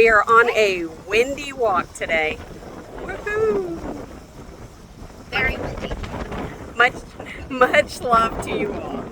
We are on a windy walk today. Woohoo! Very windy. Much, much love to you all.